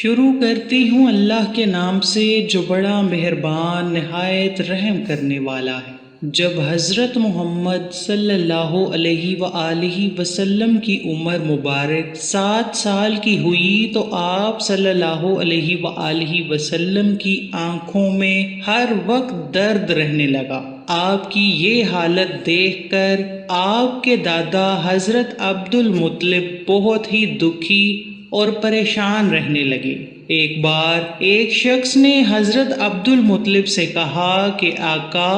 شروع کرتی ہوں اللہ کے نام سے جو بڑا مہربان نہایت رحم کرنے والا ہے۔ جب حضرت محمد صلی اللہ علیہ وآلہ وسلم کی عمر مبارک 7 سال کی ہوئی تو آپ صلی اللہ علیہ وآلہ وسلم کی آنکھوں میں ہر وقت درد رہنے لگا۔ آپ کی یہ حالت دیکھ کر آپ کے دادا حضرت عبد المطلب بہت ہی دکھی اور پریشان رہنے لگے۔ ایک بار ایک شخص نے حضرت عبد المطلب سے کہا کہ آقا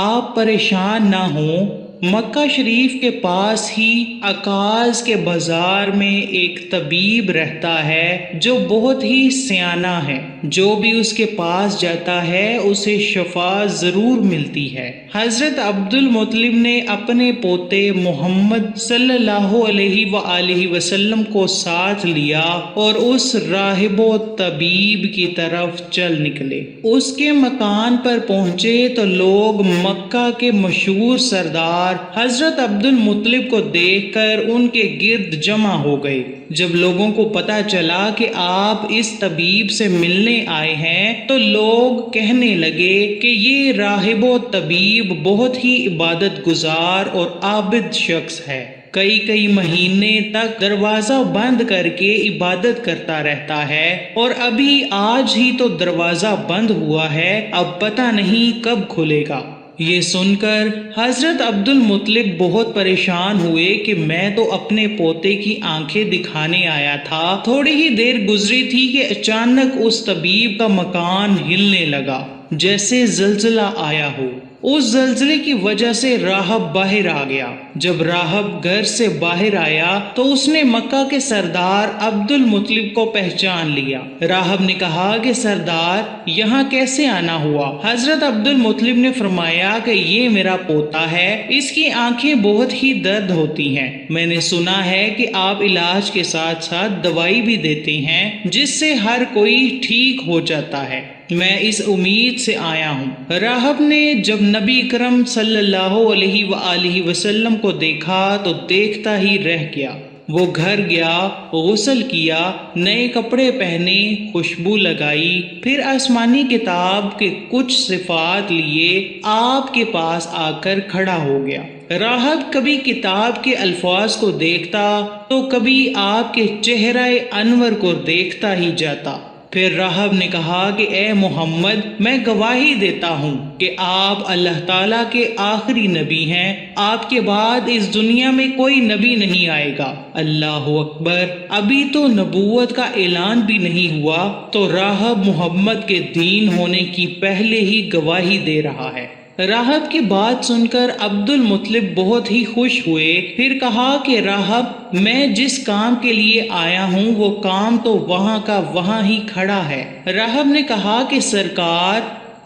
آپ پریشان نہ ہوں، مکہ شریف کے پاس ہی عکاظ کے بازار میں ایک طبیب رہتا ہے جو بہت ہی سیانہ ہے، جو بھی اس کے پاس جاتا ہے اسے شفا ضرور ملتی ہے۔ حضرت عبد المطلب نے اپنے پوتے محمد صلی اللہ علیہ وآلہ وسلم کو ساتھ لیا اور اس راہب و طبیب کی طرف چل نکلے۔ اس کے مکان پر پہنچے تو لوگ مکہ کے مشہور سردار حضرت عبد المطلب کو دیکھ کر ان کے گرد جمع ہو گئے۔ جب لوگوں کو پتہ چلا کہ آپ اس طبیب سے ملنے آئے ہیں تو لوگ کہنے لگے کہ یہ راہب و طبیب بہت ہی عبادت گزار اور عابد شخص ہے، کئی مہینے تک دروازہ بند کر کے عبادت کرتا رہتا ہے، اور ابھی آج ہی تو دروازہ بند ہوا ہے، اب پتہ نہیں کب کھلے گا۔ یہ سن کر حضرت عبد المطلب بہت پریشان ہوئے کہ میں تو اپنے پوتے کی آنکھیں دکھانے آیا تھا۔ تھوڑی ہی دیر گزری تھی کہ اچانک اس طبیب کا مکان ہلنے لگا جیسے زلزلہ آیا ہو۔ اس زلزلے کی وجہ سے راہب باہر آ گیا۔ جب راہب گھر سے باہر آیا تو اس نے مکہ کے سردار عبد المطلب کو پہچان لیا۔ راہب نے کہا کہ سردار یہاں کیسے آنا ہوا؟ حضرت عبد المطلب نے فرمایا کہ یہ میرا پوتا ہے، اس کی آنکھیں بہت ہی درد ہوتی ہیں، میں نے سنا ہے کہ آپ علاج کے ساتھ ساتھ دوائی بھی دیتے ہیں جس سے ہر کوئی ٹھیک ہو جاتا ہے، میں اس امید سے آیا ہوں۔ راہب نے جب نبی اکرم صلی اللہ علیہ وآلہ وسلم کو دیکھا تو دیکھتا ہی رہ گیا۔ وہ گھر گیا، غسل کیا، نئے کپڑے پہنے، خوشبو لگائی، پھر آسمانی کتاب کے کچھ صفات لیے آپ کے پاس آ کر کھڑا ہو گیا۔ راہب کبھی کتاب کے الفاظ کو دیکھتا تو کبھی آپ کے چہرہ انور کو دیکھتا ہی جاتا۔ پھر راہب نے کہا کہ اے محمد، میں گواہی دیتا ہوں کہ آپ اللہ تعالیٰ کے آخری نبی ہیں، آپ کے بعد اس دنیا میں کوئی نبی نہیں آئے گا۔ اللہ اکبر! ابھی تو نبوت کا اعلان بھی نہیں ہوا تو راہب محمد کے دین ہونے کی پہلے ہی گواہی دے رہا ہے۔ راہب کی بات سن کر عبد المطلب بہت ہی خوش ہوئے، پھر کہا کہ راہب میں جس کام کے لیے آیا ہوں وہ کام تو وہاں کا وہاں ہی کھڑا ہے۔ راہب نے کہا کہ سرکار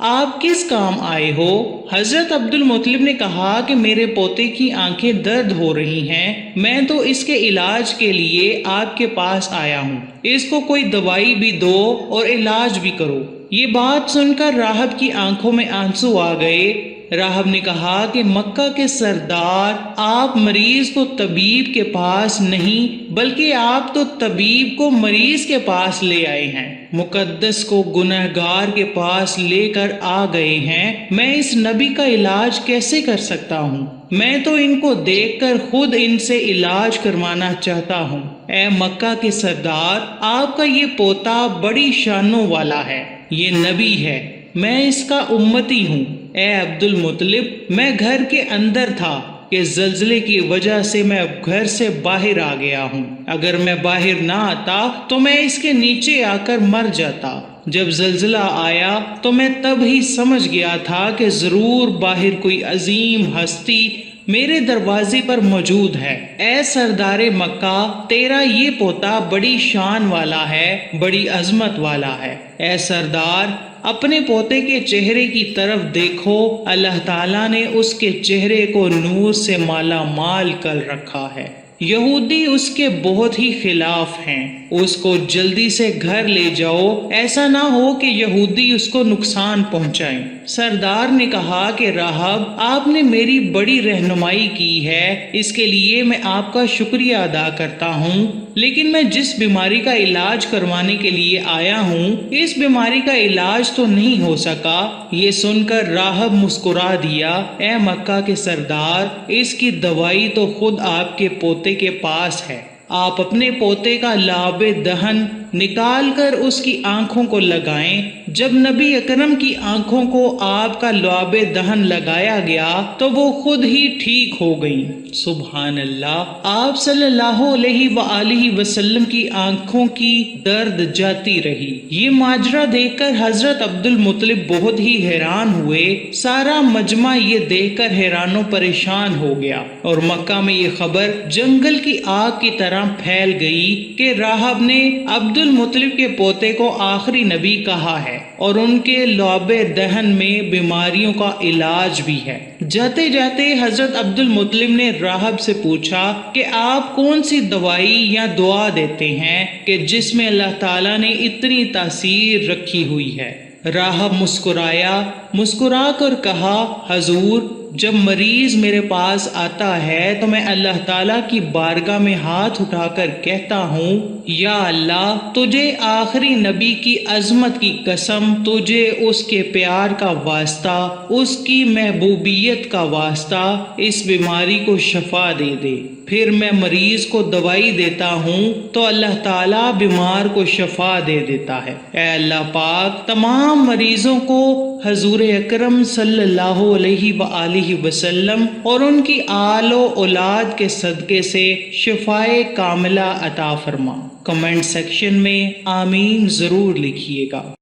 آپ کس کام آئے ہو؟ حضرت عبد المطلب نے کہا کہ میرے پوتے کی آنکھیں درد ہو رہی ہیں، میں تو اس کے علاج کے لیے آپ کے پاس آیا ہوں، اس کو کوئی دوائی بھی دو اور علاج بھی کرو۔ یہ بات سن کر راہب کی آنکھوں میں آنسو آ گئے۔ راہب نے کہا کہ مکہ کے سردار آپ مریض کو طبیب کے پاس نہیں بلکہ آپ تو طبیب کو مریض کے پاس لے آئے ہیں، مقدس کو گنہگار کے پاس لے کر آ گئے ہیں، میں اس نبی کا علاج کیسے کر سکتا ہوں؟ میں تو ان کو دیکھ کر خود ان سے علاج کروانا چاہتا ہوں۔ اے مکہ کے سردار، آپ کا یہ پوتا بڑی شانوں والا ہے، یہ نبی ہے، میں اس کا امتی ہوں۔ اے عبد المطلب، میں گھر کے اندر تھا کہ زلزلے کی وجہ سے میں اب گھر سے باہر آ گیا ہوں، اگر میں باہر نہ آتا تو میں اس کے نیچے آ کر مر جاتا۔ جب زلزلہ آیا تو میں تب ہی سمجھ گیا تھا کہ ضرور باہر کوئی عظیم ہستی میرے دروازے پر موجود ہے۔ اے سردار مکہ، تیرا یہ پوتا بڑی شان والا ہے، بڑی عظمت والا ہے۔ اے سردار، اپنے پوتے کے چہرے کی طرف دیکھو، اللہ تعالیٰ نے اس کے چہرے کو نور سے مالا مال کر رکھا ہے، یہودی اس کے بہت ہی خلاف ہیں، اس کو جلدی سے گھر لے جاؤ، ایسا نہ ہو کہ یہودی اس کو نقصان پہنچائیں۔ سردار نے کہا کہ راہب، آپ نے میری بڑی رہنمائی کی ہے، اس کے لیے میں آپ کا شکریہ ادا کرتا ہوں۔ لیکن میں جس بیماری کا علاج کروانے کے لیے آیا ہوں اس بیماری کا علاج تو نہیں ہو سکا۔ یہ سن کر راہب مسکرا دیا، اے مکہ کے سردار، اس کی دوائی تو خود آپ کے پوتے کے پاس ہے۔ آپ اپنے پوتے کا لعاب دہن نکال کر اس کی آنکھوں کو لگائیں۔ جب نبی اکرم کی آنکھوں کو آپ کا لعاب دہن لگایا گیا تو وہ خود ہی ٹھیک ہو گئیں۔ سبحان اللہ۔ آپ صلی اللہ علیہ وآلہ وسلم کی آنکھوں کی درد جاتی رہی۔ یہ ماجرا دیکھ کر حضرت عبد المطلب بہت ہی حیران ہوئے۔ سارا مجمع یہ دیکھ کر حیران و پریشان ہو گیا اور مکہ میں یہ خبر جنگل کی آگ کی طرح پھیل گئی کہ راہب نے عبد المطلب کے پوتے کو آخری نبی کہا ہے اور ان کے لعاب دہن میں بیماریوں کا علاج بھی ہے۔ جاتے جاتے حضرت عبد المطلب نے راہب سے پوچھا کہ آپ کون سی دوائی یا دعا دیتے ہیں کہ جس میں اللہ تعالیٰ نے اتنی تاثیر رکھی ہوئی ہے۔ راہب مسکرا کر کہا، حضور، جب مریض میرے پاس آتا ہے تو میں اللہ تعالیٰ کی بارگاہ میں ہاتھ اٹھا کر کہتا ہوں، یا اللہ، تجھے آخری نبی کی عظمت کی قسم، تجھے اس کے پیار کا واسطہ، اس کی محبوبیت کا واسطہ اس بیماری کو شفا دے دے۔ پھر میں مریض کو دوائی دیتا ہوں تو اللہ تعالیٰ بیمار کو شفا دے دیتا ہے۔ اے اللہ پاک، تمام مریضوں کو حضور اکرم صلی اللہ علیہ وآلہ وسلم اور ان کی آل و اولاد کے صدقے سے شفائے کاملہ عطا فرما۔ کمنٹ سیکشن میں آمین ضرور لکھیے گا۔